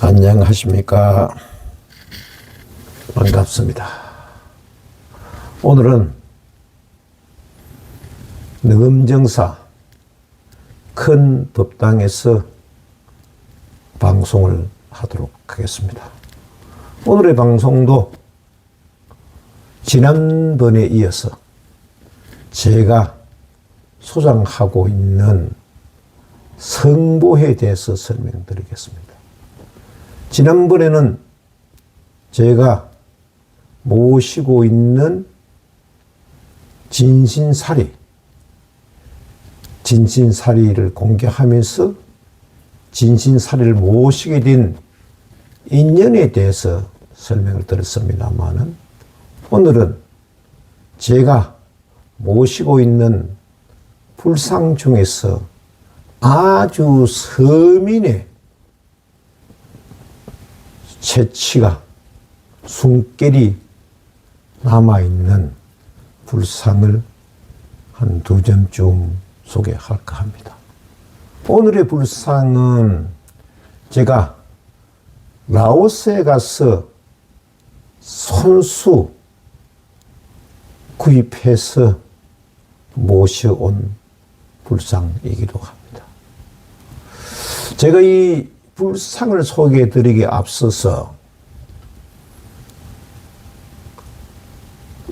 안녕하십니까. 반갑습니다. 오늘은 능음정사 큰 법당에서 방송을 하도록 하겠습니다. 오늘의 방송도 지난번에 이어서 제가 소장하고 있는 성보에 대해서 설명드리겠습니다. 지난번에는 제가 모시고 있는 진신사리를 공개하면서 진신사리를 모시게 된 인연에 대해서 설명을 드렸습니다만은 오늘은 제가 모시고 있는 불상 중에서 아주 서민의 채취가 숨결이 남아있는 불상을 한 두 점쯤 소개할까 합니다. 오늘의 불상은 제가 라오스에 가서 손수 구입해서 모셔온 불상이기도 합니다. 제가 이 불상을 소개해 드리기에 앞서서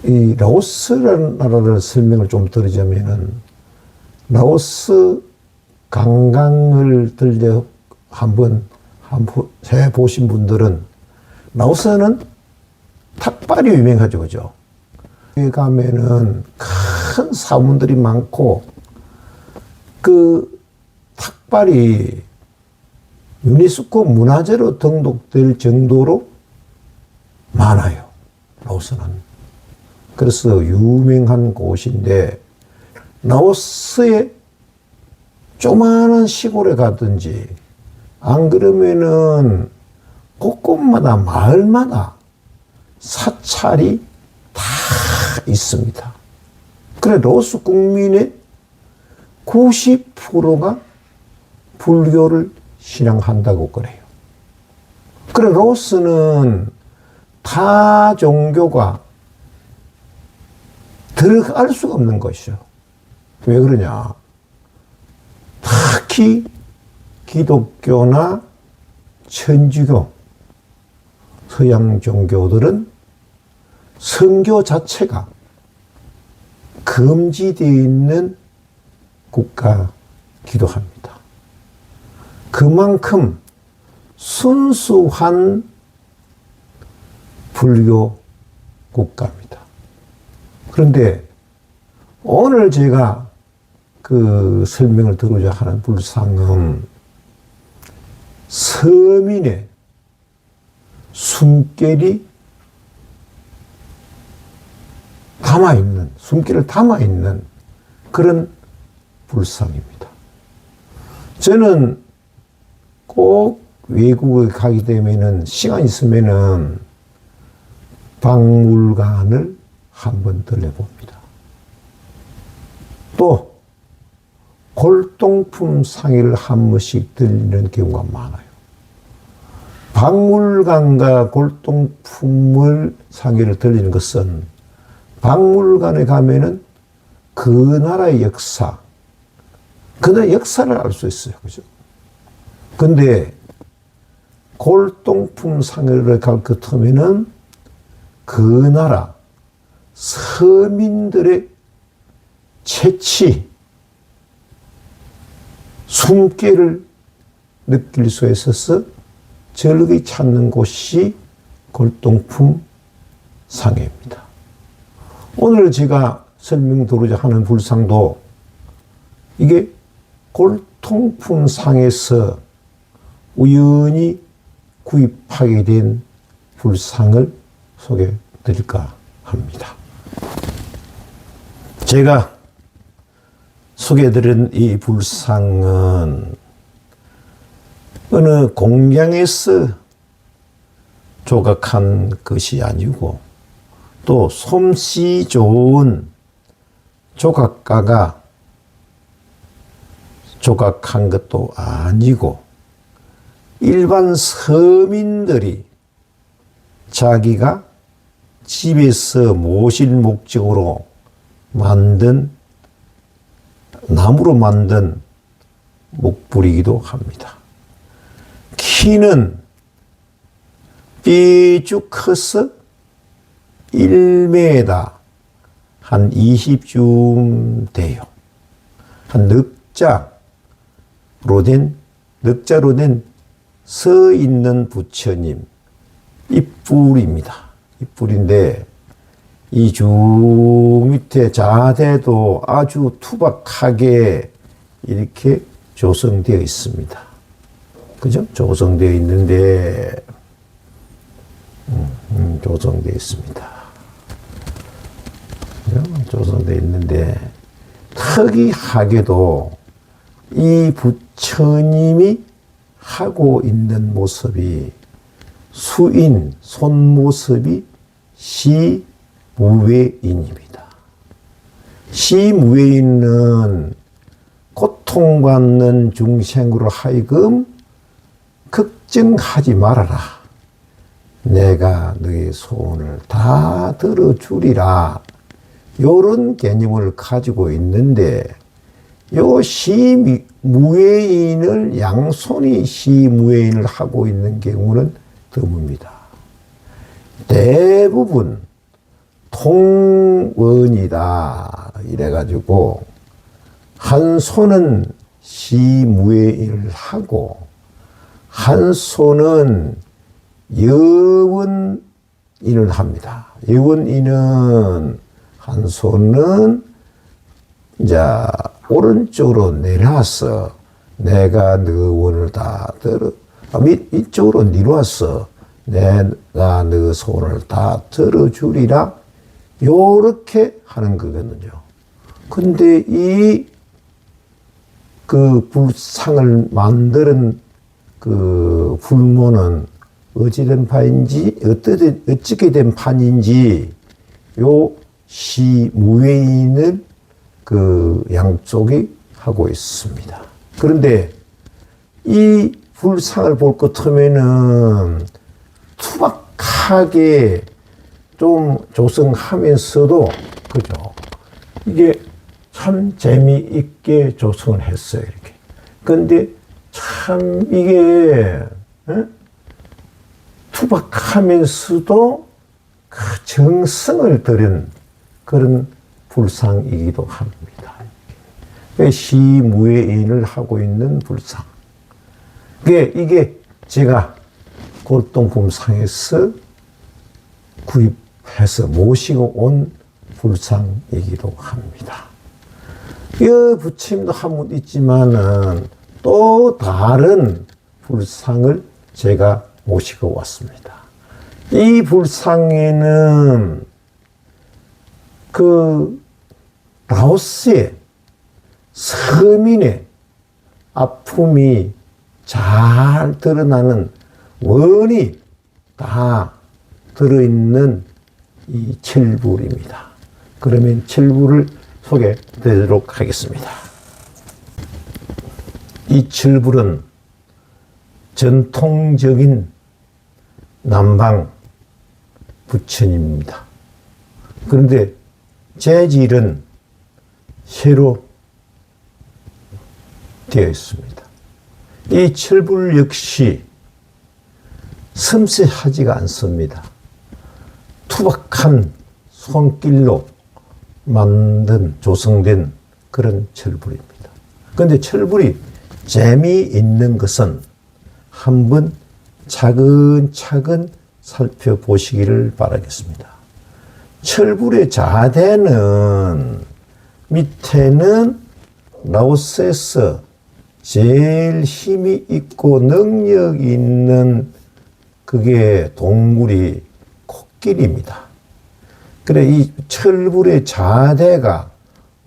이 라오스라는 나라를 설명을 좀 드리자면은 라오스 관광을 들려 한번 해 보신 분들은 라오스는 탁발이 유명하죠, 그죠? 여기 가면은 큰 사원들이 많고 그 탁발이 유네스코 문화재로 등록될 정도로 많아요, 라오스는. 그래서 유명한 곳인데 라오스의 조그마한 시골에 가든지 안 그러면은 곳곳마다 마을마다 사찰이 다 있습니다. 그래 라오스 국민의 90%가 불교를 신앙한다고 그래요. 그래 라오스는 타 종교가 들어갈 수가 없는 것이죠. 왜 그러냐? 특히 기독교나 천주교, 서양 종교들은 선교 자체가 금지되어 있는 국가이기도 합니다. 그만큼 순수한 불교 국가입니다. 그런데 오늘 제가 그 설명을 드리고자 하는 불상은 서민의 숨결이 숨결을 담아있는 그런 불상입니다. 저는 꼭 외국에 가게 되면은 시간 있으면은 박물관을 한번 들려봅니다. 또 골동품 상회를 한 번씩 들리는 경우가 많아요. 박물관과 골동품을 상회를 들리는 것은 박물관에 가면은 그 나라의 역사, 그 나라의 역사를 알 수 있어요. 그죠? 근데 골동품 상회를 갈 것 같으면은 그 나라 서민들의 채취, 숨결을 느낄 수 있어서 절기 찾는 곳이 골동품 상회입니다. 오늘 제가 설명드리고자 하는 불상도 이게 골동품 상에서 우연히 구입하게 된 불상을 소개해 드릴까 합니다. 제가 소개해드린 이 불상은 어느 공장에서 조각한 것이 아니고 또 솜씨 좋은 조각가가 조각한 것도 아니고 일반 서민들이 자기가 집에서 모실 목적으로 만든 나무로 만든 목불이기도 합니다. 키는 삐쭉 커서 1m 한 20쯤 돼요. 한 넉자로 된 서 있는 부처님 이 뿔인데 이 주 밑에 자대도 아주 투박하게 이렇게 조성되어 있습니다. 그죠? 조성되어 있는데 조성되어 있습니다. 그죠? 조성되어 있는데 특이하게도 이 부처님이 하고 있는 모습이 손모습이 시무외인입니다. 시무외인은 고통받는 중생으로 하여금 걱정하지 말아라. 내가 너의 소원을 다 들어주리라. 이런 개념을 가지고 있는데 요 시무외인을 양손이 시무외인을 하고 있는 경우는 드뭅니다. 대부분 통원이다 이래가지고 한 손은 시무외인을 하고 한 손은 여원인을 합니다. 여원인은 한 손은 이제 오른쪽으로 내려서 내가 너 원을 다 들어 이쪽으로 내려와서 내가 너 소원을 다 들어주리라 요렇게 하는 거거든요. 근데 그 불상을 만드는 그 불모는 어찌된 판인지 어떻게 된 판인지 요 시무외인을 그 양쪽이 하고 있습니다. 그런데 이 불상을 볼 것 같으면은 투박하게 좀 조성하면서도 그죠? 이게 참 재미있게 조성을 했어요. 이렇게. 근데 참 이게 투박하면서도 그 정성을 들인 그런 불상이기도 합니다. 시무외인을 하고 있는 불상. 이게 제가 골동품상에서 구입해서 모시고 온 불상이기도 합니다. 이 부처님도 한 분 있지만은 또 다른 불상을 제가 모시고 왔습니다. 이 불상에는 그 라오스의 서민의 아픔이 잘 드러나는 원이 다 들어있는 이 칠불입니다. 그러면 칠불을 소개드리도록 하겠습니다. 이 칠불은 전통적인 남방 부처님입니다. 그런데 재질은 새로 되어 있습니다. 이 칠불 역시 섬세하지가 않습니다. 투박한 손길로 조성된 그런 철불입니다. 그런데 철불이 재미있는 것은 한번 차근차근 살펴보시기를 바라겠습니다. 철불의 자대는 밑에는 라오스에서 제일 힘이 있고 능력 있는 그게 동물이 코끼리입니다. 그래, 이 철불의 자대가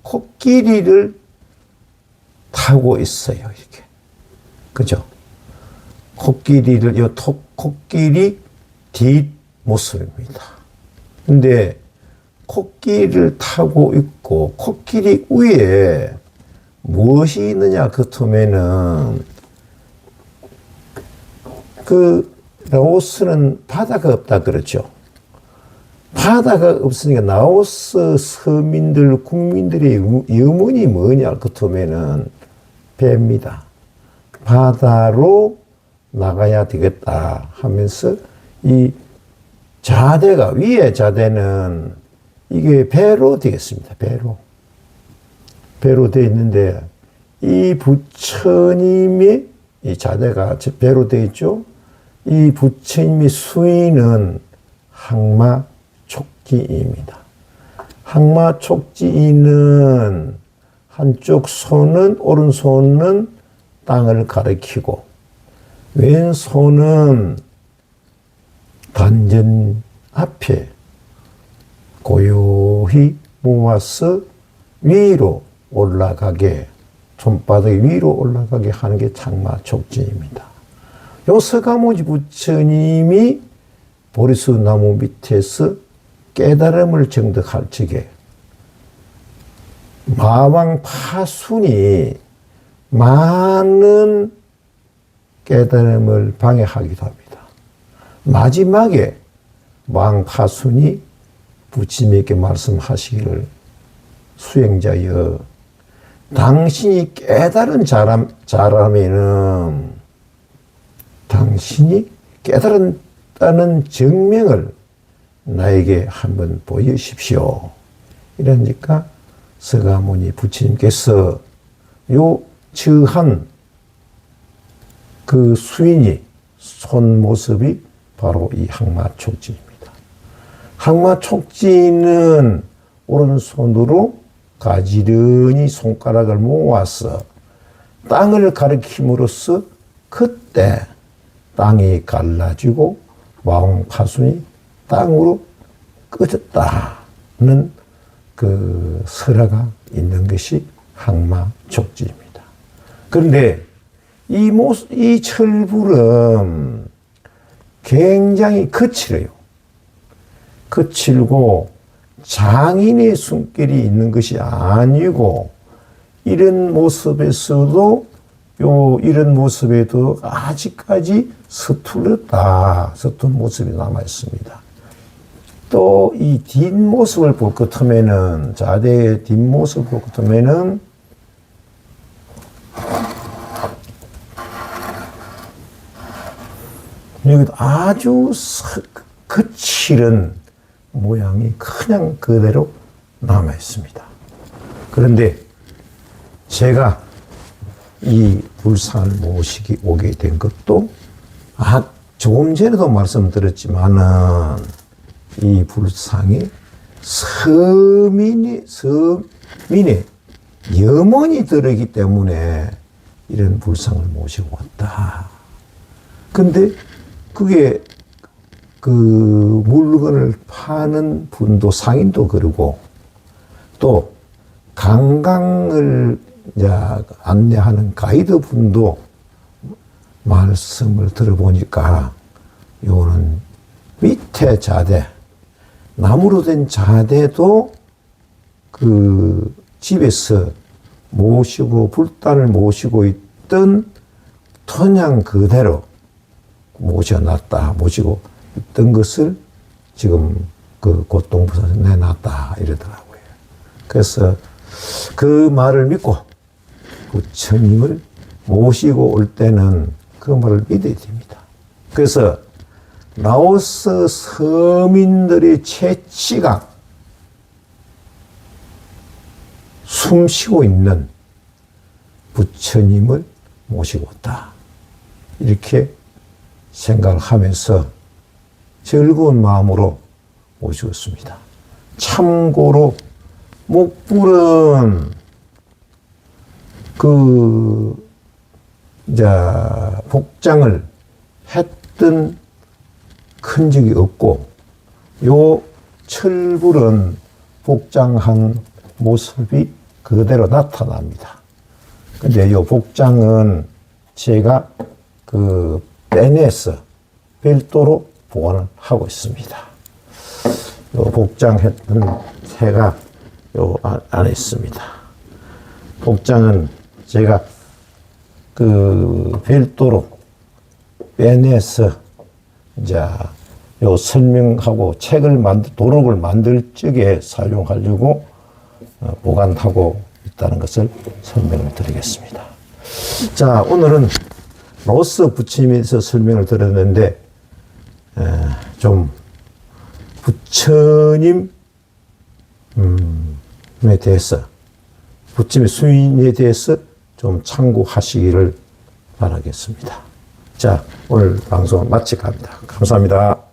코끼리를 타고 있어요, 이렇게. 그죠? 코끼리 뒷모습입니다. 근데 코끼리를 타고 있고, 코끼리 위에 무엇이 있느냐, 그렇다면은, 그 라오스는 바다가 없다 그러죠. 바다가 없으니까 라오스 서민들, 국민들의 염원이 뭐냐 그렇다면은 배입니다. 바다로 나가야 되겠다 하면서 이 자대가, 위에 자대는 이게 배로 되겠습니다. 배로 되어 있는데 이 부처님이 이 자대가 배로 되어 있죠. 이 부처님의 수인은 항마촉지입니다. 항마촉지는 한쪽 손은, 오른손은 땅을 가리키고 왼손은 단전 앞에 고요히 모아서 위로 올라가게, 손바닥 위로 올라가게 하는 게 창마촉진입니다. 요 서가모니 부처님이 보리수 나무 밑에서 깨달음을 정득할 적에 마왕 파순이 많은 깨달음을 방해하기도 합니다. 마지막에 마왕 파순이 부처님에게 말씀하시기를, 수행자여, 당신이 깨달은 자라면은 당신이 깨달았다는 증명을 나에게 한번 보여주십시오. 이러니까 서가모니 부처님께서 요 처한 그 수인이 손 모습이 바로 이 항마촉지입니다. 항마촉지는 오른손으로 가지런히 손가락을 모아서 땅을 가리킴으로써 그때 땅이 갈라지고 마왕파순이 땅으로 꺼졌다는 그 설화가 있는 것이 항마촉지입니다. 그런데 이 철불은 굉장히 거칠어요. 거칠고 장인의 손길이 있는 것이 아니고, 이런 모습에서도 이런 모습에도 아직까지 서툴른 모습이 남아 있습니다. 또 이 뒷모습을 볼 것 같으면은, 자대의 뒷모습을 볼 것 같으면은 여기도 아주 거칠은 모양이 그냥 그대로 남아 있습니다. 그런데 제가 이 불상을 오게 된 것도 조금 전에도 말씀드렸지만은 이 불상이 서민의 염원이 들어있기 때문에 이런 불상을 모시고 왔다. 근데 그게 그 물건을 파는 분도, 상인도 그러고, 또 관광을 안내하는 가이드 분도 말씀을 들어보니까 요는 밑에 자대, 나무로 된 자대도 그 집에서 불단을 모시고 있던 토냥 그대로 모시고 있던 것을 지금 그 고통부사에서 내놨다 이러더라고요. 그래서 그 말을 믿고 부처님을 모시고 올 때는 그 말을 믿어야 됩니다. 그래서 라오스 서민들의 채취가 숨쉬고 있는 부처님을 모시고 왔다. 이렇게 생각을 하면서 즐거운 마음으로 모시고 있습니다. 참고로 목불은 복장을 했던 큰 적이 없고, 요 철불은 복장한 모습이 그대로 나타납니다. 근데 요 복장은 제가 빼내서 별도로 보관을 하고 있습니다. 요 복장했던 새가 요 안에 있습니다. 복장은 제가 별도로 빼내서 이제 요 설명하고 도록을 만들 적에 사용하려고 보관하고 있다는 것을 설명을 드리겠습니다. 자, 오늘은 로스 부처님에 대해서 설명을 드렸는데 좀 부처님에 대해서 부처님의 수인에 대해서 좀 참고하시기를 바라겠습니다. 자, 오늘 방송 마치갑니다. 감사합니다.